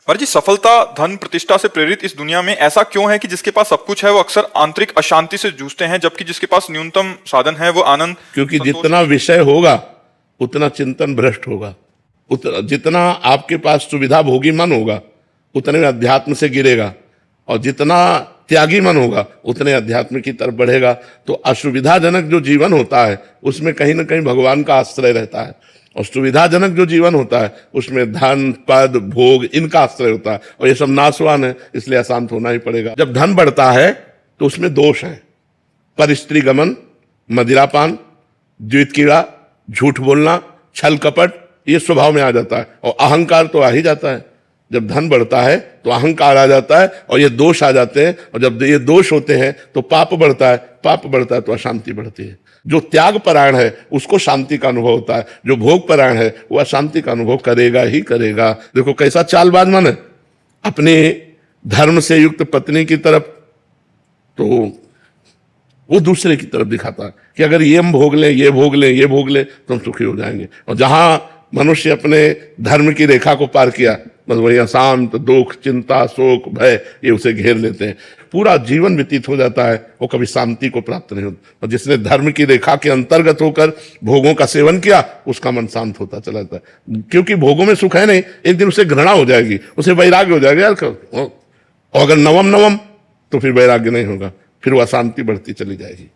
पर जी सफलता धन प्रतिष्ठा से प्रेरित इस दुनिया में ऐसा क्यों है कि जिसके पास सब कुछ है वो अक्सर आंतरिक अशांति से जूझते हैं, जबकि जिसके पास न्यूनतम साधन है वो आनंद क्योंकि संतोष जितना विषय होगा उतना चिंतन भ्रष्ट होगा, उतना जितना आपके पास सुविधा भोगी मन होगा उतने में अध्यात्म से गिरेगा, और जितना त्यागी मन होगा उतने अध्यात्म की तरफ बढ़ेगा। तो असुविधाजनक जो जीवन होता है उसमें कहीं ना कहीं भगवान का आश्रय रहता है, और सुविधाजनक जो जीवन होता है उसमें धन पद भोग इनका आश्रय होता है, और ये सब नाशवान है, इसलिए अशांत होना ही पड़ेगा। जब धन बढ़ता है तो उसमें दोष है, पर स्त्री गमन, मदिरापान, द्वित कीड़ा, झूठ बोलना, छल कपट, ये स्वभाव में आ जाता है, और अहंकार तो आ ही जाता है। जब धन बढ़ता है तो अहंकार आ जाता है और ये दोष आ जाते हैं, और जब ये दोष होते हैं तो पाप बढ़ता है, पाप बढ़ता है तो अशांति बढ़ती है। जो त्याग परायण है उसको शांति का अनुभव होता है, जो भोग परायण है वो अशांति का अनुभव करेगा ही करेगा। देखो कैसा चालबाज मन है, अपने धर्म से युक्त पत्नी की तरफ तो वो दूसरे की तरफ दिखाता है कि अगर ये हम भोग लें, ये भोग लें, ये भोग लें तो हम सुखी हो जाएंगे। और जहां मनुष्य अपने धर्म की रेखा को पार किया बस वही अशांत, दुख, चिंता, शोक, भय ये उसे घेर लेते हैं, पूरा जीवन व्यतीत हो जाता है, वो कभी शांति को प्राप्त नहीं होता। और जिसने धर्म की रेखा के अंतर्गत होकर भोगों का सेवन किया उसका मन शांत होता चला जाता है, क्योंकि भोगों में सुख है नहीं, एक दिन उसे घृणा हो जाएगी, उसे वैराग्य हो जाएगा यार। और अगर नवम नवम तो फिर वैराग्य नहीं होगा, फिर वो अशांति बढ़ती चली जाएगी।